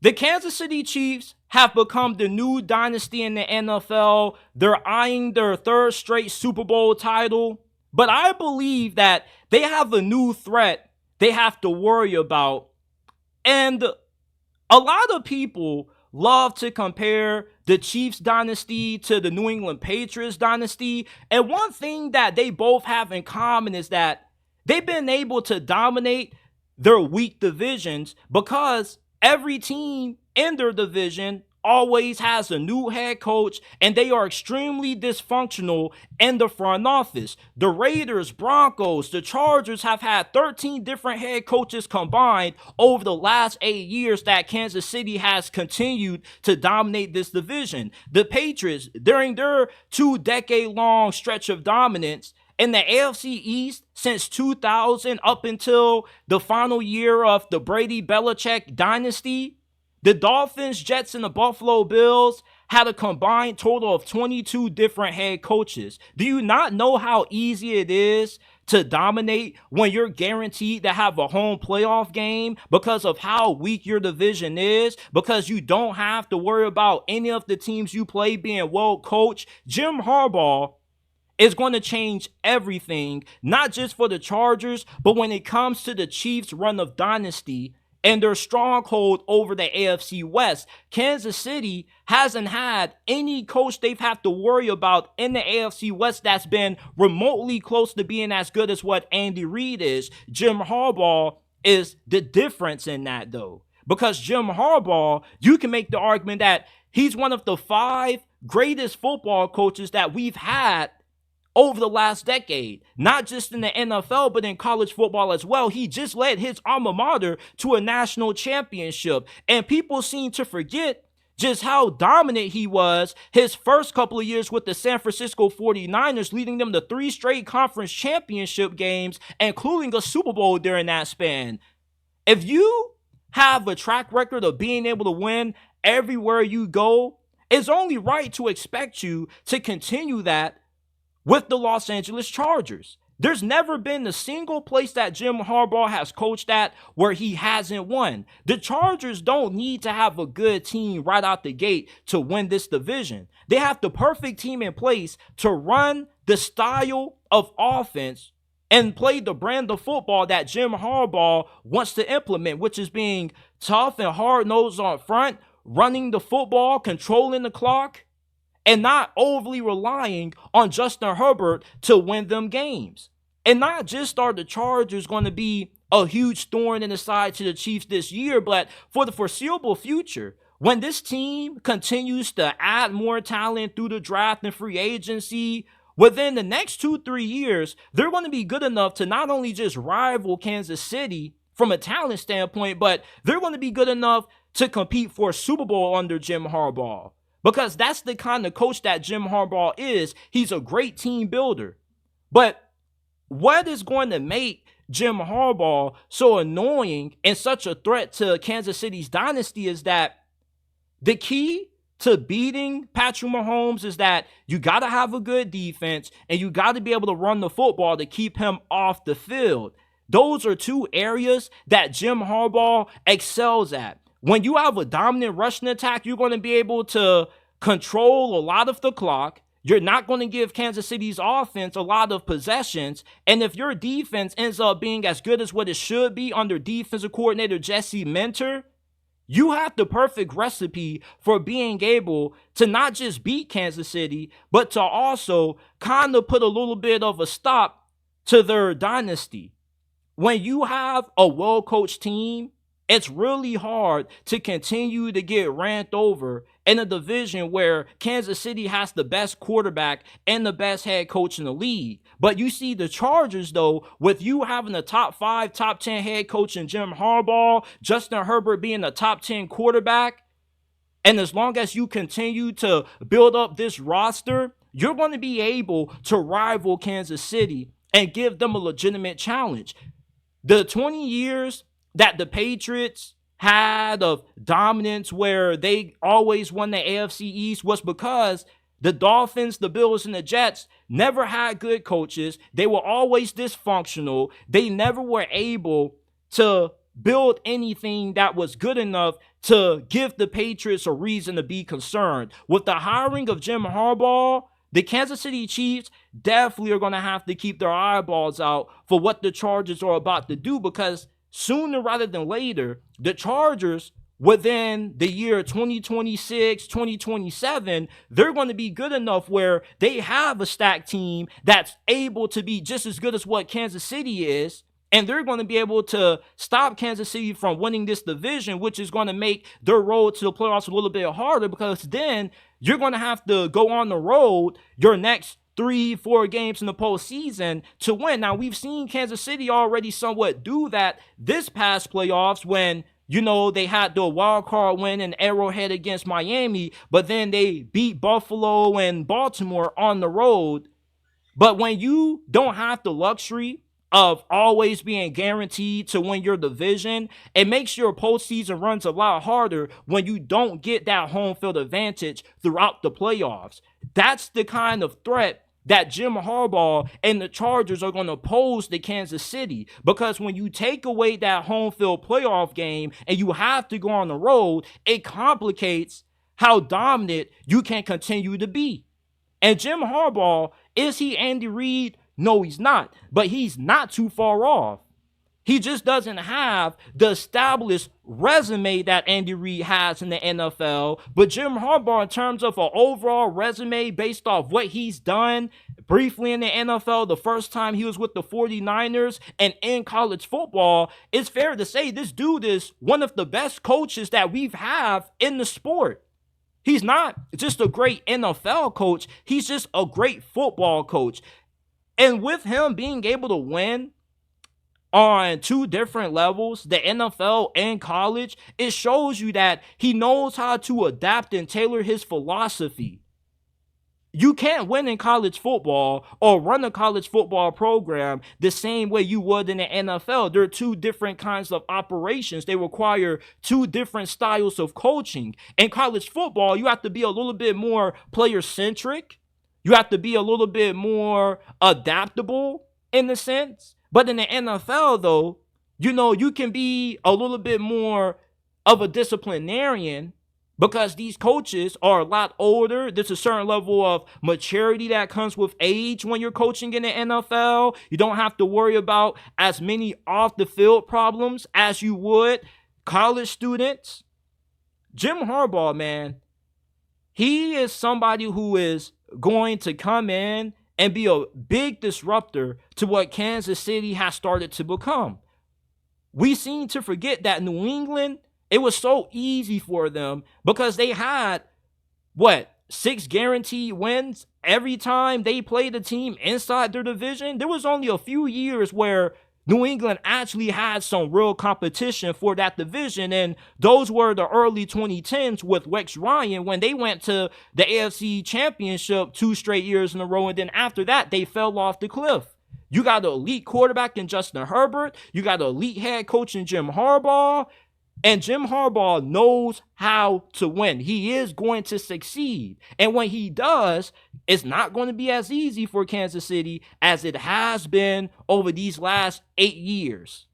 The Kansas City Chiefs have become the new dynasty in the NFL. They're eyeing their third straight Super Bowl title. But I believe that they have a new threat they have to worry about. And a lot of people love to compare the Chiefs dynasty to the New England Patriots dynasty. And one thing that they both have in common is that they've been able to dominate their weak divisions because every team in their division always has a new head coach, and they are extremely dysfunctional in the front office. The Raiders, Broncos, the Chargers have had 13 different head coaches combined over the last 8 years that Kansas City has continued to dominate this division. The Patriots, during their 2-decade-long stretch of dominance, in the AFC East since 2000 up until the final year of the Brady-Belichick dynasty, the Dolphins, Jets, and the Buffalo Bills had a combined total of 22 different head coaches. Do you not know how easy it is to dominate when you're guaranteed to have a home playoff game because of how weak your division is? Because you don't have to worry about any of the teams you play being well coached. Jim Harbaugh is going to change everything, not just for the Chargers, but when it comes to the Chiefs' run of dynasty and their stronghold over the AFC West. Kansas City hasn't had any coach they've had to worry about in the AFC West that's been remotely close to being as good as what Andy Reid is. Jim Harbaugh is the difference in that, though. Because Jim Harbaugh, you can make the argument that he's one of the 5 greatest football coaches that we've had over the last decade, not just in the NFL, but in college football as well. He just led his alma mater to a national championship. And people seem to forget just how dominant he was his first couple of years with the San Francisco 49ers, leading them to 3 straight conference championship games, including a Super Bowl during that span. If you have a track record of being able to win everywhere you go, it's only right to expect you to continue that with the Los Angeles Chargers. There's never been a single place that Jim Harbaugh has coached at where he hasn't won. The Chargers don't need to have a good team right out the gate to win this division. They have the perfect team in place to run the style of offense and play the brand of football that Jim Harbaugh wants to implement, which is being tough and hard-nosed on front, running the football, controlling the clock, and not overly relying on Justin Herbert to win them games. And not just are the Chargers going to be a huge thorn in the side to the Chiefs this year, but for the foreseeable future, when this team continues to add more talent through the draft and free agency, within the next 2-3 years, they're going to be good enough to not only just rival Kansas City from a talent standpoint, but they're going to be good enough to compete for a Super Bowl under Jim Harbaugh. Because that's the kind of coach that Jim Harbaugh is. He's a great team builder. But what is going to make Jim Harbaugh so annoying and such a threat to Kansas City's dynasty is that the key to beating Patrick Mahomes is that you got to have a good defense and you got to be able to run the football to keep him off the field. Those are 2 areas that Jim Harbaugh excels at. When you have a dominant rushing attack, you're going to be able to control a lot of the clock. You're not going to give Kansas City's offense a lot of possessions. And if your defense ends up being as good as what it should be under defensive coordinator Jesse Minter, you have the perfect recipe for being able to not just beat Kansas City, but to also kind of put a little bit of a stop to their dynasty. When you have a well-coached team, it's really hard to continue to get ran over in a division where Kansas City has the best quarterback and the best head coach in the league. But you see the Chargers, though, with you having a top 5, top 10 head coach in Jim Harbaugh, Justin Herbert being a top 10 quarterback, and as long as you continue to build up this roster, you're going to be able to rival Kansas City and give them a legitimate challenge. The 20 years that the Patriots had of dominance where they always won the AFC East was because the Dolphins, the Bills, and the Jets never had good coaches. They were always dysfunctional. They never were able to build anything that was good enough to give the Patriots a reason to be concerned. With the hiring of Jim Harbaugh, the Kansas City Chiefs definitely are going to have to keep their eyeballs out for what the Chargers are about to do, because sooner rather than later, the Chargers, within the year 2026, 2027, they're going to be good enough where they have a stacked team that's able to be just as good as what Kansas City is. And they're going to be able to stop Kansas City from winning this division, which is going to make their road to the playoffs a little bit harder, because then you're going to have to go on the road your next 3-4 games in the postseason to win. Now, we've seen Kansas City already somewhat do that this past playoffs when, you know, they had the wild card win in Arrowhead against Miami, but then they beat Buffalo and Baltimore on the road. But when you don't have the luxury of always being guaranteed to win your division, it makes your postseason runs a lot harder when you don't get that home field advantage throughout the playoffs. That's the kind of threat that Jim Harbaugh and the Chargers are going to pose to Kansas City, because when you take away that home field playoff game and you have to go on the road, it complicates how dominant you can continue to be. And Jim Harbaugh, is he Andy Reid? No, he's not. But he's not too far off. He just doesn't have the established resume that Andy Reid has in the NFL. But Jim Harbaugh, in terms of an overall resume based off what he's done briefly in the NFL, the first time he was with the 49ers and in college football, it's fair to say this dude is one of the best coaches that we've had in the sport. He's not just a great NFL coach. He's just a great football coach. And with him being able to win on two different levels, the NFL and college, it shows you that he knows how to adapt and tailor his philosophy. You can't win in college football or run a college football program the same way you would in the NFL. There are two different kinds of operations. They require two different styles of coaching. In college football, you have to be a little bit more player-centric. You have to be a little bit more adaptable in a sense. But in the NFL, though, you know, you can be a little bit more of a disciplinarian because these coaches are a lot older. There's a certain level of maturity that comes with age when you're coaching in the NFL. You don't have to worry about as many off-the-field problems as you would college students. Jim Harbaugh, man, he is somebody who is going to come in and be a big disruptor to what Kansas City has started to become. We seem to forget that New England, it was so easy for them because they had, 6 guaranteed wins every time they played a team inside their division. There was only a few years where New England actually had some real competition for that division, and those were the early 2010s with Rex Ryan when they went to the AFC Championship 2 straight years in a row, and then after that, they fell off the cliff. You got an elite quarterback in Justin Herbert. You got an elite head coach in Jim Harbaugh. And Jim Harbaugh knows how to win. He is going to succeed. And when he does, it's not going to be as easy for Kansas City as it has been over these last 8 years.